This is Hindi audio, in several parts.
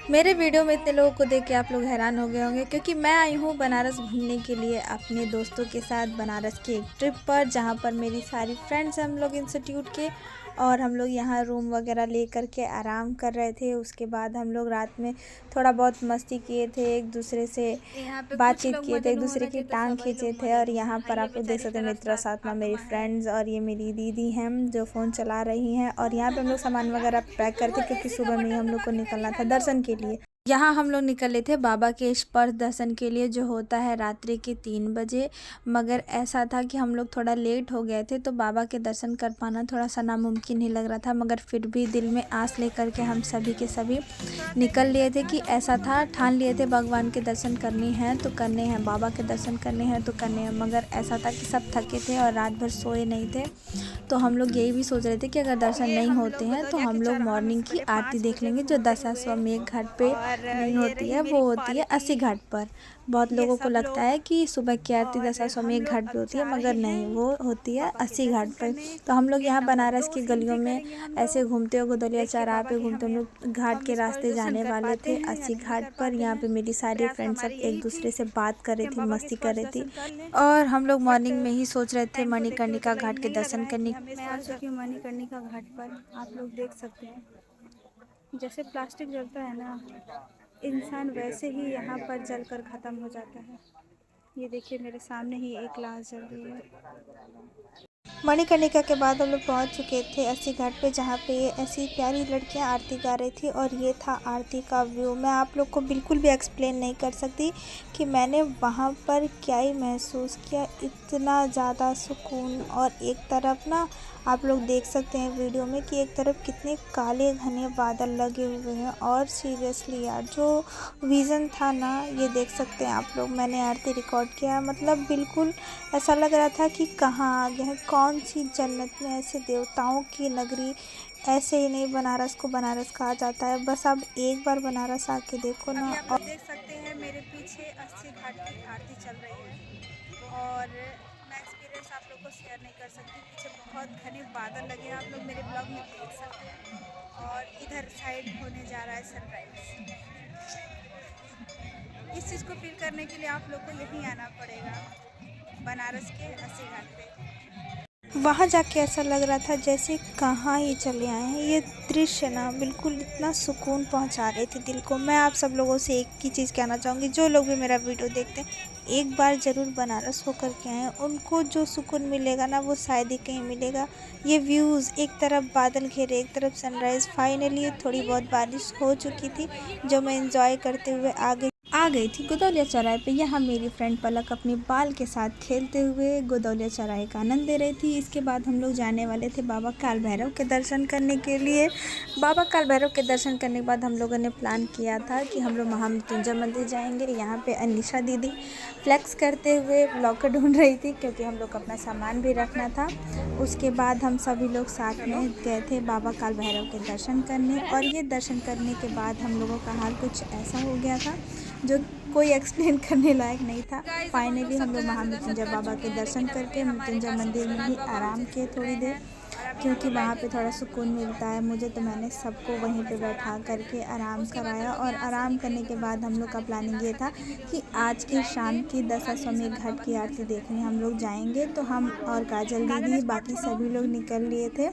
मेरे वीडियो में इतने लोगों को देख के आप लोग हैरान हो गए होंगे, क्योंकि मैं आई हूँ बनारस घूमने के लिए अपने दोस्तों के साथ बनारस की एक ट्रिप पर, जहाँ पर मेरी सारी फ्रेंड्स हैं हम लोग इंस्टीट्यूट के। और हम लोग यहाँ रूम वगैरह ले कर के आराम कर रहे थे। उसके बाद हम लोग रात में थोड़ा बहुत मस्ती किए थे, एक दूसरे से बातचीत किए थे, एक दूसरे की टांग खींचे थे। और यहाँ पर आप लोग देख सकते हैं मित्रा साथ में मेरी फ्रेंड्स और ये मेरी दीदी हैं जो फ़ोन चला रही हैं। और यहाँ पे हम लोग सामान वगैरह पैक करते, क्योंकि सुबह में ही हम लोग को निकलना था दर्शन के लिए। यहाँ हम लोग निकले थे बाबा के स्पर्श दर्शन के लिए, जो होता है रात्रि के 3 बजे। मगर ऐसा था कि हम लोग थोड़ा लेट हो गए थे, तो बाबा के दर्शन कर पाना थोड़ा सा नामुमकिन ही लग रहा था। मगर फिर भी दिल में आस लेकर के हम सभी के सभी निकल लिए थे, कि ऐसा था, ठान लिए थे भगवान के दर्शन करने हैं तो करने हैं, बाबा के दर्शन करने हैं तो करने हैं। मगर ऐसा था कि सब थके थे और रात भर सोए नहीं थे, तो हम लोग यही भी सोच रहे थे कि अगर दर्शन नहीं होते हैं तो हम लोग मॉर्निंग की आरती देख लेंगे, जो दशाश्वमेध घाट पे नहीं होती है, वो होती है अस्सी घाट पर। बहुत लोगों को लगता है कि सुबह की आरती दशाश्वमेध घाट पे होती है, मगर नहीं, वो होती है अस्सी घाट पर। तो हम लोग यहाँ बनारस की गलियों में ऐसे घूमते हुए गोदलिया चौराहे पे घूमते, हम लोग घाट के रास्ते जाने वाले थे अस्सी घाट पर। यहाँ पे मेरी सारी फ्रेंड्स सब एक दूसरे से बात कर रही थी, मस्ती कर रही थी। और हम लोग मॉर्निंग में ही सोच रहे थे मणिकर्णिका घाट के दर्शन करने। मैं आ चुकी हूँ मणिकर्णिका घाट पर। आप लोग देख सकते हैं जैसे प्लास्टिक जलता है ना, इंसान वैसे ही यहाँ पर जलकर ख़त्म हो जाता है। ये देखिए मेरे सामने ही एक लाश जल रही है। मणिकर्णिका के बाद हम लोग पहुँच चुके थे अस्सी घाट पे, जहाँ पे ऐसी प्यारी लड़कियाँ आरती गा रही थी। और ये था आरती का व्यू। मैं आप लोग को बिल्कुल भी एक्सप्लेन नहीं कर सकती कि मैंने वहाँ पर क्या ही महसूस किया। इतना ज़्यादा सुकून। और एक तरफ ना आप लोग देख सकते हैं वीडियो में कि एक तरफ कितने काले घने बादल लगे हुए हैं। और सीरियसली यार, जो विज़न था ना, ये देख सकते हैं आप लोग, मैंने आरती रिकॉर्ड किया, मतलब बिल्कुल ऐसा लग रहा था कि कहाँ आ गए हैं, कौन सी जन्नत में। ऐसे देवताओं की नगरी। ऐसे ही नहीं, बनारस को बनारस कहा जाता है। बस अब एक बार बनारस आके देखो ना। अभी आप लोग देख सकते हैं मेरे पीछे अस्सी घाट की आरती चल रही है, और मैं एक्सपीरियंस आप लोग को शेयर नहीं कर सकती। पीछे बहुत घने बादल लगे हैं, आप लोग मेरे ब्लॉग में देख सकते हैं। और इधर साइड होने जा रहा है सनराइज। इस चीज़ को फील करने के लिए आप लोग को यहीं आना पड़ेगा, बनारस के अस्सी घाट पे। वहाँ जाके ऐसा लग रहा था जैसे कहाँ ही चले आए हैं। ये दृश्य ना बिल्कुल इतना सुकून पहुँचा रहे थे दिल को। मैं आप सब लोगों से एक ही चीज़ कहना चाहूँगी, जो लोग भी मेरा वीडियो देखते हैं, एक बार ज़रूर बनारस होकर के आएँ। उनको जो सुकून मिलेगा ना, वो शायद ही कहीं मिलेगा। ये व्यूज़, एक तरफ बादल घेरे, एक तरफ सनराइज़। फाइनली थोड़ी बहुत बारिश हो चुकी थी, जो मैं एंजॉय करते हुए आ गई थी गोदौलिया चौराहे पे। यहाँ मेरी फ्रेंड पलक अपने बाल के साथ खेलते हुए गोदौलिया चौराहे का आनंद ले रही थी। इसके बाद हम लोग जाने वाले थे बाबा काल भैरव के दर्शन करने के लिए। बाबा काल भैरव के दर्शन करने के बाद हम लोगों ने प्लान किया था कि हम लोग महामृत्युंजय मंदिर जाएंगे। यहाँ पे अनिशा दीदी फ्लेक्स करते हुए लॉकर ढूंढ रही थी, क्योंकि हम लोग को अपना सामान भी रखना था। उसके बाद हम सभी लोग साथ में गए थे बाबा काल भैरव के दर्शन करने। और ये दर्शन करने के बाद हम लोगों का हाल कुछ ऐसा हो गया था जो कोई एक्सप्लेन करने लायक नहीं था। फाइनली हम लोग महामृत्युंजय बाबा के दर्शन करके मृत्युंजय मंदिर में ही आराम किए थोड़ी देर, क्योंकि वहाँ पे थोड़ा सुकून मिलता है मुझे। तो मैंने सबको वहीं पे बैठा करके आराम कराया। और आराम करने के बाद हम लोग का प्लानिंग ये था कि आज की शाम की दशाश्वमेध घाट की आरती देखने हम लोग जाएंगे। तो हम और काजल दीदी, बाकी सभी लोग निकल लिए थे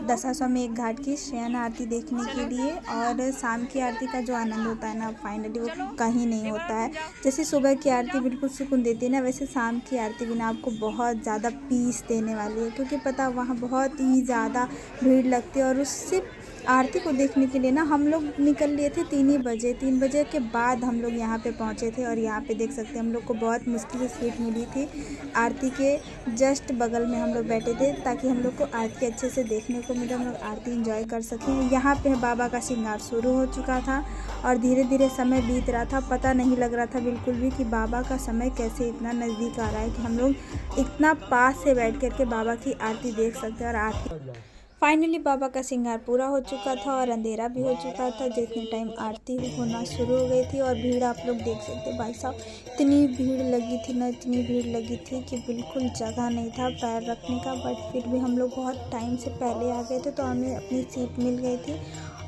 दशाश्वमेध घाट की शयन आरती देखने के लिए। और शाम की आरती का जो आनंद होता है ना, फाइनली वो कहीं नहीं होता है। जैसे सुबह की आरती बिल्कुल सुकून देती है ना, वैसे शाम की आरती भी ना आपको बहुत ज़्यादा पीस देने वाली है। क्योंकि पता, वहाँ बहुत ही ज़्यादा भीड़ लगती है। और उससे आरती को देखने के लिए ना हम लोग निकल लिए थे 3 ही बजे। 3 बजे के बाद हम लोग यहाँ पे पहुँचे थे। और यहाँ पे देख सकते हैं हम लोग को बहुत मुश्किल से सीट मिली थी। आरती के जस्ट बगल में हम लोग बैठे थे, ताकि हम लोग को आरती अच्छे से देखने को मिले, हम लोग आरती एंजॉय कर सकें। यहाँ पे बाबा का श्रृंगार शुरू हो चुका था और धीरे धीरे समय बीत रहा था। पता नहीं लग रहा था बिल्कुल भी कि बाबा का समय कैसे इतना नज़दीक आ रहा है, कि हम लोग इतना पास से बैठ कर के बाबा की आरती देख सकते हैं। और आरती फाइनली बाबा का श्रृंगार पूरा हो चुका था और अंधेरा भी हो चुका था। जितने टाइम आरती होना शुरू हो गई थी, और भीड़ आप लोग देख सकते हैं। भाई साहब, इतनी भीड़ लगी थी ना, इतनी भीड़ लगी थी कि बिल्कुल जगह नहीं था पैर रखने का। बट फिर भी हम लोग बहुत टाइम से पहले आ गए थे, तो हमें अपनी सीट मिल गई थी।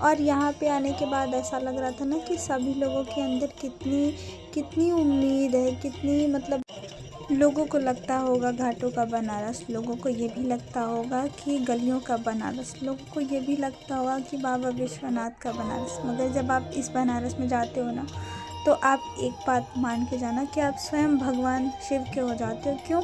और यहाँ पे आने के बाद ऐसा लग रहा था ना कि सभी लोगों के अंदर कितनी कितनी उम्मीद है, कितनी मतलब लोगों को लगता होगा घाटों का बनारस, लोगों को ये भी लगता होगा कि गलियों का बनारस, लोगों को ये भी लगता होगा कि बाबा विश्वनाथ का बनारस। मगर जब आप इस बनारस में जाते हो ना, तो आप एक बात मान के जाना कि आप स्वयं भगवान शिव के हो जाते हो। क्यों?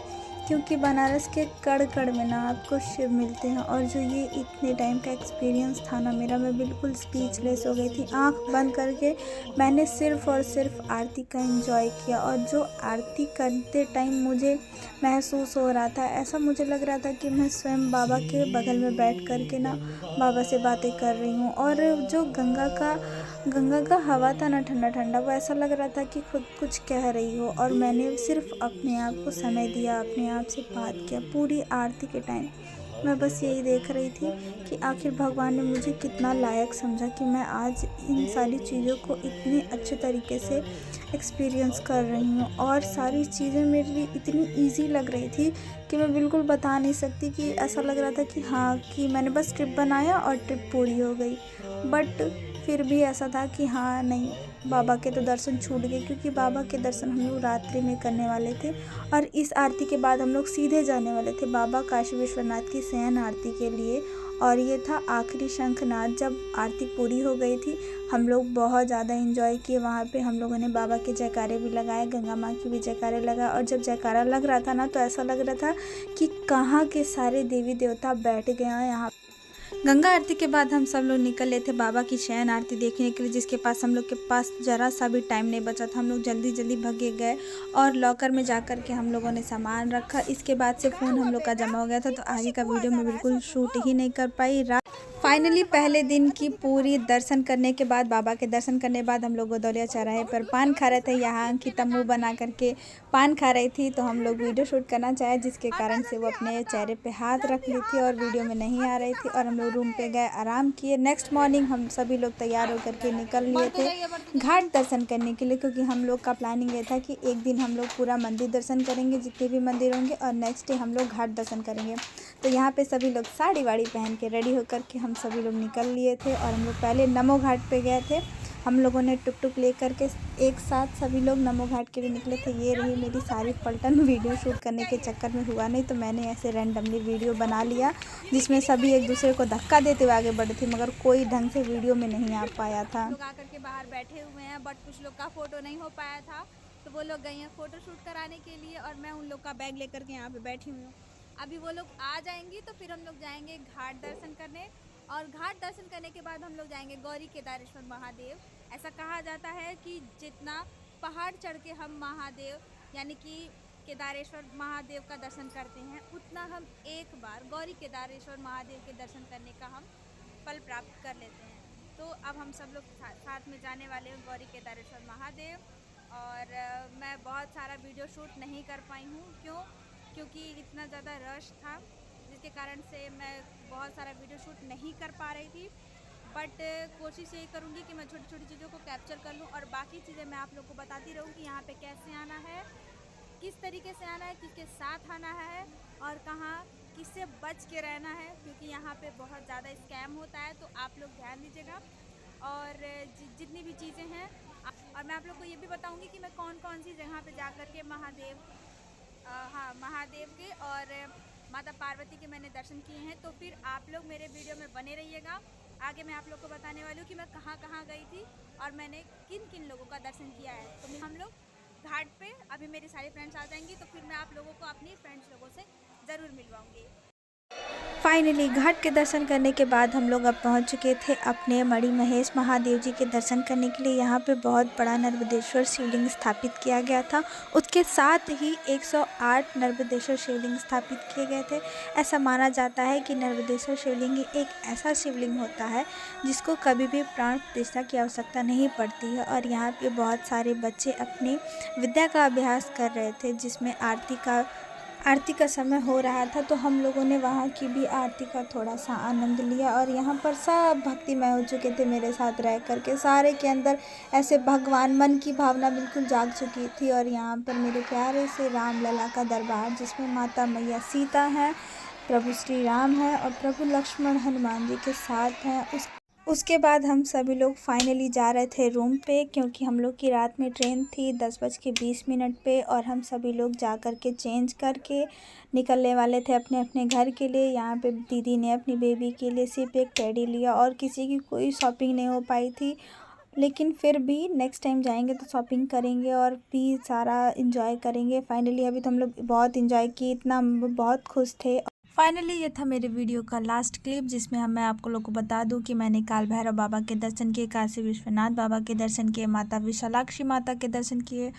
क्योंकि बनारस के कण कण में ना आपको शिव मिलते हैं। और जो ये इतने टाइम का एक्सपीरियंस था ना मेरा, मैं बिल्कुल स्पीचलेस हो गई थी। आंख बंद करके मैंने सिर्फ़ और सिर्फ आरती का एंजॉय किया। और जो आरती करते टाइम मुझे महसूस हो रहा था, ऐसा मुझे लग रहा था कि मैं स्वयं बाबा के बगल में बैठ कर के ना बाबा से बातें कर रही हूँ। और जो गंगा का हवा था ना ठंडा ठंडा, वो ऐसा लग रहा था कि खुद कुछ कह रही हो। और मैंने सिर्फ अपने आप को समय दिया, अपने आप से बात किया पूरी आरती के टाइम। मैं बस यही देख रही थी कि आखिर भगवान ने मुझे कितना लायक समझा कि मैं आज इन सारी चीज़ों को इतने अच्छे तरीके से एक्सपीरियंस कर रही हूँ। और सारी चीज़ें मेरे लिए इतनी ईज़ी लग रही थी कि मैं बिल्कुल बता नहीं सकती। कि ऐसा लग रहा था कि हाँ, कि मैंने बस ट्रिप बनाया और ट्रिप पूरी हो गई। बट फिर भी ऐसा था कि हाँ नहीं, बाबा के तो दर्शन छूट गए, क्योंकि बाबा के दर्शन हम लोग रात्रि में करने वाले थे। और इस आरती के बाद हम लोग सीधे जाने वाले थे बाबा काशी विश्वनाथ की शयन आरती के लिए। और ये था आखिरी शंखनाद। जब आरती पूरी हो गई थी, हम लोग बहुत ज़्यादा एंजॉय किए। वहाँ पे हम लोगों ने बाबा के जयकारे भी लगाए, गंगा माँ की भी जयकारे लगाए। और जब जयकारा लग रहा था ना, तो ऐसा लग रहा था कि कहाँ के सारे देवी देवता बैठ गए हैं यहाँ। गंगा आरती के बाद हम सब लोग निकले थे बाबा की शयन आरती देखने के लिए, जिसके पास हम लोग के पास ज़रा सा भी टाइम नहीं बचा था। हम लोग जल्दी जल्दी भगे गए और लॉकर में जा कर के हम लोगों ने सामान रखा। इसके बाद से फ़ोन हम लोग का जमा हो गया था, तो आगे का वीडियो मैं बिल्कुल शूट ही नहीं कर पाई। फाइनली पहले दिन की पूरी दर्शन करने के बाद, बाबा के दर्शन करने के बाद हम लोग गोदौलिया चौराहे पर पान खा रहे थे। यहाँ अंकिता मुँह बना करके पान खा रही थी, तो हम लोग वीडियो शूट करना चाहे, जिसके कारण से वो अपने चेहरे पे हाथ रख ली थी और वीडियो में नहीं आ रही थी। और हम लोग रूम पे गए, आराम किए। नेक्स्ट मॉर्निंग हम सभी लोग तैयार होकर के निकल लिए थे घाट दर्शन करने के लिए, क्योंकि हम लोग का प्लानिंग ये था कि एक दिन हम लोग पूरा मंदिर दर्शन करेंगे, जितने भी मंदिर होंगे, और नेक्स्ट डे हम लोग घाट दर्शन करेंगे। तो यहाँ पे सभी लोग साड़ी वाड़ी पहन के रेडी होकर के हम सभी लोग निकल लिए थे। और हम लोग पहले नमो घाट पे गए थे। हम लोगों ने टुक टुक ले करके एक साथ सभी लोग नमो घाट के लिए निकले थे। ये रही मेरी सारी पलटन। वीडियो शूट करने के चक्कर में हुआ नहीं, तो मैंने ऐसे रैंडमली वीडियो बना लिया, जिसमें सभी एक दूसरे को धक्का देते हुए आगे बढ़े थे, मगर कोई ढंग से वीडियो में नहीं आ पाया था। लोग आकर के बाहर बैठे हुए हैं, बट कुछ लोग का फ़ोटो नहीं हो पाया था, तो वो लोग गए हैं फ़ोटो शूट कराने के लिए। और मैं उन लोग का बैग लेकर के यहाँ पे बैठी हुई हूँ। अभी वो लोग आ जाएंगी तो फिर हम लोग जाएंगे घाट दर्शन करने। और घाट दर्शन करने के बाद हम लोग जाएंगे गौरी केदारेश्वर महादेव। ऐसा कहा जाता है कि जितना पहाड़ चढ़ के हम महादेव यानी कि केदारेश्वर महादेव का दर्शन करते हैं, उतना हम एक बार गौरी केदारेश्वर महादेव के दर्शन करने का हम फल प्राप्त कर लेते हैं। तो अब हम सब लोग साथ में जाने वाले हैं गौरी केदारेश्वर महादेव। और मैं बहुत सारा वीडियो शूट नहीं कर पाई हूँ। क्योंकि इतना ज़्यादा रश था, जिसके कारण से मैं बहुत सारा वीडियो शूट नहीं कर पा रही थी। बट कोशिश यही करूँगी कि मैं छोटी छोटी चीज़ों को कैप्चर कर लूँ, और बाकी चीज़ें मैं आप लोग को बताती रहूँ कि यहाँ पे कैसे आना है, किस तरीके से आना है, किसके साथ आना है, और कहाँ किससे बच के रहना है, क्योंकि यहाँ पे बहुत ज़्यादा स्कैम होता है। तो आप लोग ध्यान दीजिएगा। और जितनी भी चीज़ें हैं, और मैं आप लोग को ये भी बताऊँगी कि मैं कौन कौन सी जगह पे जा कर के महादेव के और माता पार्वती के मैंने दर्शन किए हैं। तो फिर आप लोग मेरे वीडियो में बने रहिएगा। आगे मैं आप लोग को बताने वाली हूँ कि मैं कहाँ कहाँ गई थी और मैंने किन किन लोगों का दर्शन किया है। तो हम लोग घाट पे, अभी मेरी सारी फ्रेंड्स आ जाएंगी, तो फिर मैं आप लोगों को अपनी फ्रेंड्स लोगों से ज़रूर मिलवाऊँगी। फाइनली घाट के दर्शन करने के बाद हम लोग अब पहुंच चुके थे अपने मणि महेश महादेव जी के दर्शन करने के लिए। यहाँ पे बहुत बड़ा नर्मदेश्वर शिवलिंग स्थापित किया गया था। उसके साथ ही 108 नर्मदेश्वर शिवलिंग स्थापित किए गए थे। ऐसा माना जाता है कि नर्मदेश्वर शिवलिंग एक ऐसा शिवलिंग होता है जिसको कभी भी प्राण प्रतिष्ठा की आवश्यकता नहीं पड़ती है। और यहाँ पे बहुत सारे बच्चे अपनी विद्या का अभ्यास कर रहे थे, जिसमें आरती का समय हो रहा था। तो हम लोगों ने वहाँ की भी आरती का थोड़ा सा आनंद लिया। और यहाँ पर सब भक्तिमय हो चुके थे मेरे साथ रह करके। सारे के अंदर ऐसे भगवान मन की भावना बिल्कुल जाग चुकी थी। और यहाँ पर मेरे प्यारे से रामलला का दरबार, जिसमें माता मैया सीता हैं, प्रभु श्री राम हैं और प्रभु लक्ष्मण हनुमान जी के साथ हैं। उसके बाद हम सभी लोग फाइनली जा रहे थे रूम पे, क्योंकि हम लोग की रात में ट्रेन थी 10:20 पे, और हम सभी लोग जा कर के चेंज करके निकलने वाले थे अपने अपने घर के लिए। यहाँ पे दीदी ने अपनी बेबी के लिए सिर्फ एक टेडी लिया और किसी की कोई शॉपिंग नहीं हो पाई थी, लेकिन फिर भी नेक्स्ट टाइम जाएंगे तो शॉपिंग करेंगे और भी सारा इंजॉय करेंगे। फाइनली अभी तो हम लोग बहुत इंजॉय किए, इतना हम बहुत खुश थे। फाइनली ये था मेरे वीडियो का लास्ट क्लिप, जिसमें मैं आप लोग को बता दूं कि मैंने काल भैरव बाबा के दर्शन किए, काशी विश्वनाथ बाबा के दर्शन किए, माता विशालाक्षी माता के दर्शन किए,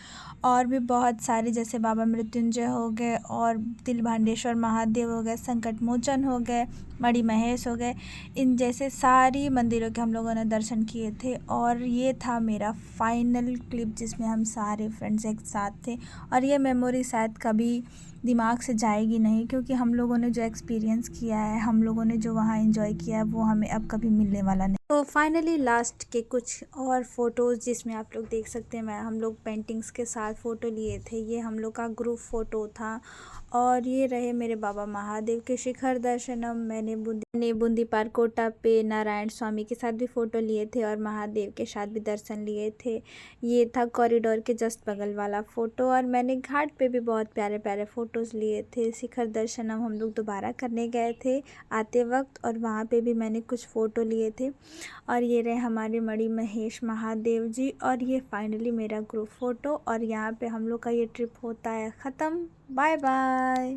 और भी बहुत सारे जैसे बाबा मृत्युंजय हो गए, और तिलभांडेश्वर महादेव हो गए, संकट मोचन हो गए, मणि महेश हो गए। इन जैसे सारी मंदिरों के हम लोगों ने दर्शन किए थे। और ये था मेरा फाइनल क्लिप जिसमें हम सारे फ्रेंड्स एक साथ थे, और ये मेमोरी शायद कभी दिमाग से जाएगी नहीं, क्योंकि हम लोगों ने जो एक्सपीरियंस किया है, हम लोगों ने जो वहाँ एंजॉय किया है, वो हमें अब कभी मिलने वाला नहीं। तो फाइनली लास्ट के कुछ और फ़ोटोज़ जिसमें आप लोग देख सकते हैं, हम लोग पेंटिंग्स के साथ फ़ोटो लिए थे। ये हम लोग का ग्रुप फ़ोटो था। और ये रहे मेरे बाबा महादेव के शिखर दर्शनम। मैंने बूंदी पारकोटा पे नारायण स्वामी के साथ भी फ़ोटो लिए थे और महादेव के साथ भी दर्शन लिए थे। ये था कॉरिडोर के जस्ट बगल वाला फ़ोटो। और मैंने घाट पे भी बहुत प्यारे प्यारे फ़ोटोज़ लिए थे। शिखर दर्शनम हम लोग दोबारा करने गए थे आते वक्त, और वहाँ पे भी मैंने कुछ फ़ोटो लिए थे। और ये रहे हमारे मणि महेश महादेव जी। और ये फाइनली मेरा ग्रुप फ़ोटो। और यहाँ पे हम लोग का ये ट्रिप होता है ख़त्म। Bye bye.